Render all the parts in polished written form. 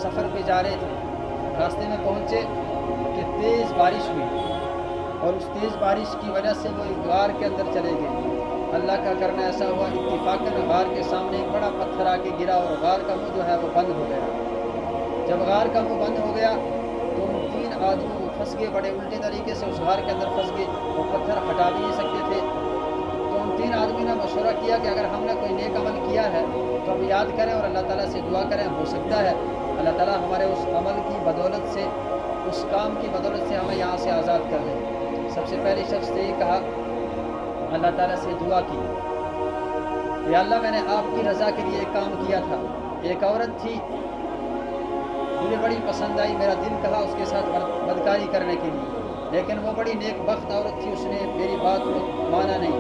سفر پہ جا رہے تھے، راستے میں پہنچے کہ تیز بارش ہوئی، اور اس تیز بارش کی وجہ سے وہ ایک غار کے اندر چلے گئے۔ اللہ کا کرنا ایسا ہوا، اتفاقاً غار کے سامنے ایک بڑا پتھر آ کے گرا اور غار کا منہ جو ہے وہ بند ہو گیا۔ جب غار کا منہ بند ہو گیا تو ان 3 آدمی وہ پھنس گئے، بڑے الٹے طریقے سے اس غار کے اندر پھنس گئے، وہ پتھر ہٹا بھی نہیں سکتے تھے۔ تو ان 3 آدمی نے مشورہ کیا کہ اگر ہم نے کوئی نیک عمل کیا ہے تو ہم یاد کریں اور اللہ تعالیٰ سے دعا کریں، ہو سکتا ہے اللہ تعالیٰ ہمارے اس عمل کی بدولت سے، اس کام کی بدولت سے ہمیں یہاں سے آزاد کر دیں۔ سب سے پہلے شخص نے یہ کہا، اللہ تعالیٰ سے دعا کی، یا اللہ میں نے آپ کی رضا کے لیے ایک کام کیا تھا، ایک عورت تھی مجھے بڑی پسند آئی، میرا دل کہا اس کے ساتھ بدکاری کرنے کے لیے، لیکن وہ بڑی نیک بخت عورت تھی، اس نے میری بات کو مانا نہیں،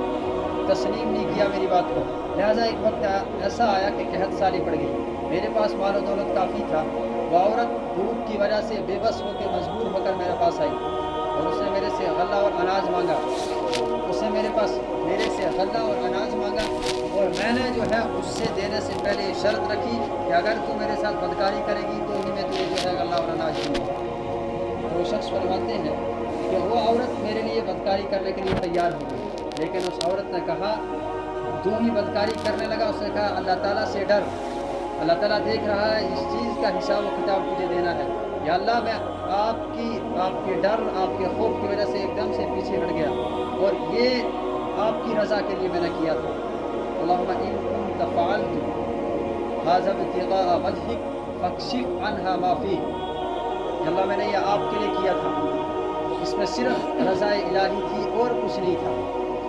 تسلیم نہیں کیا میری بات کو، لہٰذا ایک وقت ایسا آیا کہ قحط سالی پڑ گئی، میرے پاس مال و دولت کافی تھا، وہ عورت بھوک کی وجہ سے بے بس ہو کے مجبور ہو کر میرے پاس آئی اور اس نے میرے سے غلہ اور اناج مانگا، اس نے میرے سے غلہ اور اناج مانگا، اور میں نے جو ہے اس سے دینے سے پہلے شرط رکھی کہ اگر تو میرے ساتھ بدکاری کرے گی تو ہی میں تجھے جو ہے غلہ اور اناج دوں گا۔ تو وہ شخص فرماتے ہیں کہ وہ عورت میرے لیے بدکاری کرنے کے لیے تیار ہو گئی، لیکن اس عورت نے کہا، جو ہی بدکاری کرنے لگا اس نے کہا، اللہ تعالیٰ سے ڈر، اللہ تعالیٰ دیکھ رہا ہے، اس چیز کا حساب و کتاب تجھے دینا ہے، یا اللہ میں آپ کے ڈر، آپ کے خوف کی وجہ سے ایک دم سے پیچھے ہٹ گیا، اور یہ آپ کی رضا کے لیے میں نے کیا تھا۔ اللہم ان کنت فعلت ھذا ابتغاء وجہک فاکشف عنہا ما فیہ، یا اللہ میں نے یہ آپ کے لیے کیا تھا، اس میں صرف رضا الہی تھی اور کچھ نہیں تھا،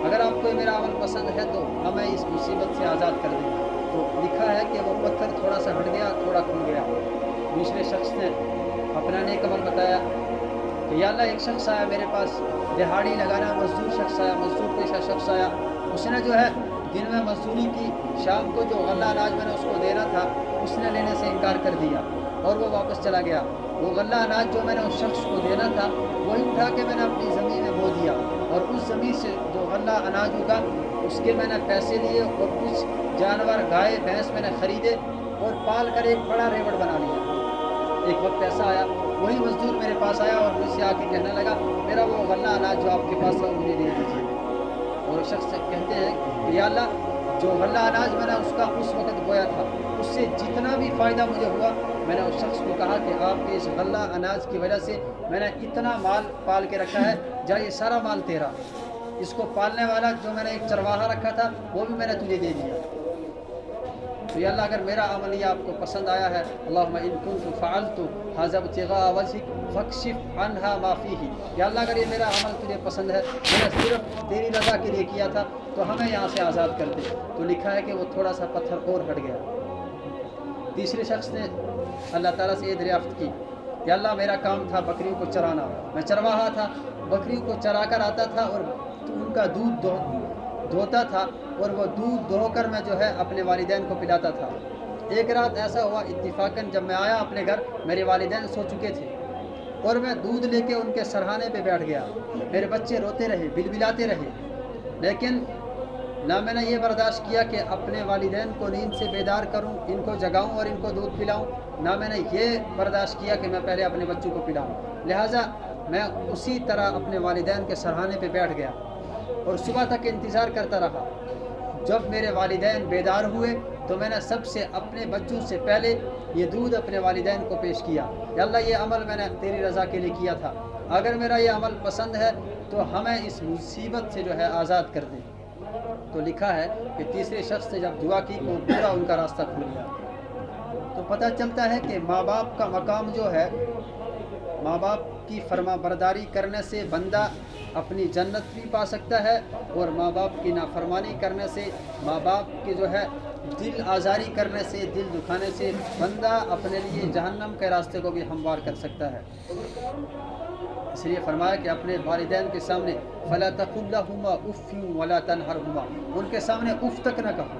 اگر آپ کو میرا عمل پسند ہے تو ہمیں اس مصیبت سے آزاد کر دیں۔ تو لکھا ہے کہ وہ پتھر تھوڑا سا ہٹ گیا، تھوڑا کھل گیا۔ دوسرے شخص نے اپنا نیک عمل بتایا کہ یا اللہ ایک شخص آیا میرے پاس، دہاڑی لگانا مزدور شخص آیا، مزدور پیشہ شخص آیا، اس نے جو ہے دن میں مزدوری کی، شام کو جو غلہ اناج میں نے اس کو دینا تھا اس نے لینے سے انکار کر دیا اور وہ واپس چلا گیا۔ وہ غلہ اناج جو میں نے اس شخص کو دینا تھا وہی اٹھا کے میں نے اپنی زمین میں بو دیا، اور اس زمین سے جو غلہ اناج ہوگا اس کے میں نے پیسے لیے اور کچھ جانور گائے بھینس میں نے خریدے اور پال کر ایک بڑا ریوڑ بنا لیا۔ ایک وقت ایسا آیا، وہی مزدور میرے پاس آیا اور مجھ سے آ کے کہنے لگا، میرا وہ غلہ اناج جو آپ کے پاس تھا مجھے دے دیجیے، اور شخص کہتے ہیں کہ یا اللہ جو غلہ اناج میں نے اس کا اس وقت بویا تھا اس سے جتنا بھی فائدہ مجھے ہوا، میں نے اس شخص کو کہا کہ آپ کے اس غلہ اناج کی وجہ سے میں نے اتنا مال پال کے رکھا ہے، جا یہ سارا مال تیرا، اس کو پالنے والا جو میں نے ایک چرواہا رکھا تھا وہ بھی میں نے تجھے دے دیا۔ تو یا اللہ اگر میرا عمل یہ آپ کو پسند آیا ہے، اللہم ان کنت فعلت ھذا ابتغاء وجہک فاکشف عنہا ما فیہ، یا اللہ اگر یہ میرا عمل تجھے پسند ہے، میں نے صرف تیری رضا کے لیے کیا تھا تو ہمیں یہاں سے آزاد کر دے۔ تو لکھا ہے کہ وہ تھوڑا سا پتھر اور ہٹ گیا۔ تیسرے شخص نے اللہ تعالیٰ سے یہ دریافت کی، یا اللہ میرا کام تھا بکریوں کو چرانا، میں چرواہا تھا، بکریوں کو چرا کر آتا تھا اور ان کا دودھ دھوتا تھا، اور وہ دودھ دھو کر میں جو ہے اپنے والدین کو پلاتا تھا۔ ایک رات ایسا ہوا اتفاقاً جب میں آیا اپنے گھر، میرے والدین سو چکے تھے اور میں دودھ لے کے ان کے سرہانے پہ بیٹھ گیا، میرے بچے روتے رہے، بلبلاتے رہے، لیکن نہ میں نے یہ برداشت کیا کہ اپنے والدین کو نیند سے بیدار کروں، ان کو جگاؤں اور ان کو دودھ پلاؤں، نہ میں نے یہ برداشت کیا کہ میں پہلے اپنے بچوں کو پلاؤں، لہٰذا میں اسی طرح اپنے والدین کے سرہانے پہ بیٹھ گیا اور صبح تک انتظار کرتا رہا۔ جب میرے والدین بیدار ہوئے تو میں نے سب سے اپنے بچوں سے پہلے یہ دودھ اپنے والدین کو پیش کیا، یا اللہ یہ عمل میں نے تیری رضا کے لیے کیا تھا، اگر میرا یہ عمل پسند ہے تو ہمیں اس مصیبت سے جو ہے آزاد کر دیں۔ تو لکھا ہے کہ تیسرے شخص نے جب دعا کی تو پورا ان کا راستہ کھل گیا۔ تو پتہ چلتا ہے کہ ماں باپ کا مقام جو ہے، ماں باپ کی فرما برداری کرنے سے بندہ اپنی جنت بھی پا سکتا ہے، اور ماں باپ کی نافرمانی کرنے سے، ماں باپ کی جو ہے دل آزاری کرنے سے، دل دکھانے سے بندہ اپنے لیے جہنم کے راستے کو بھی ہموار کر سکتا ہے۔ اس لیے فرمایا کہ اپنے والدین کے سامنے فَلَا تَقُل لَهُمَا أُفٍّ وَلَا تَنْهَرْهُمَا، ان کے سامنے اف تک نہ کہو۔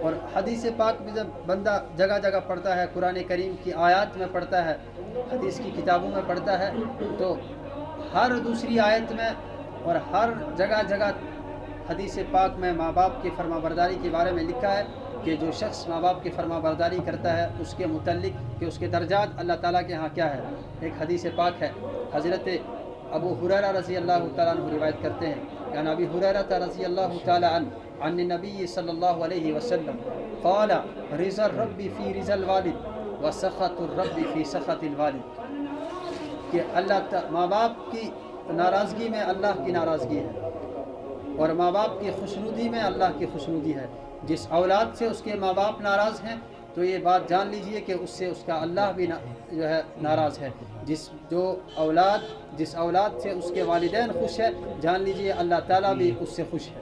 اور حدیث پاک بھی جب بندہ جگہ جگہ پڑھتا ہے، قرآن کریم کی آیات میں پڑھتا ہے، حدیث کی کتابوں میں پڑھتا ہے، تو ہر دوسری آیت میں اور ہر جگہ جگہ حدیث پاک میں ماں باپ کی فرما برداری کے بارے میں لکھا ہے کہ جو شخص ماں باپ کی فرما برداری کرتا ہے اس کے متعلق کہ اس کے درجات اللہ تعالیٰ کے ہاں کیا ہے. ایک حدیث پاک ہے، حضرت ابو ہریرہ رضی اللہ تعالیٰ عنہ روایت کرتے ہیں کہ نبی ہریرہ رضی اللہ تعالیٰ عنہ عن النبی صلی اللہ علیہ وسلم قال رضا الرب فی رضا الوالد وسخط الرب فی سخط الوالد، کہ ماں باپ کی ناراضگی میں اللہ کی ناراضگی ہے اور ماں باپ کی خوشنودی میں اللہ کی خوشنودی ہے. جس اولاد سے اس کے ماں باپ ناراض ہیں تو یہ بات جان لیجئے کہ اس سے اس کا اللہ بھی جو ہے ناراض ہے. جس اولاد سے اس کے والدین خوش ہے، جان لیجئے اللہ تعالیٰ بھی اس سے خوش ہے.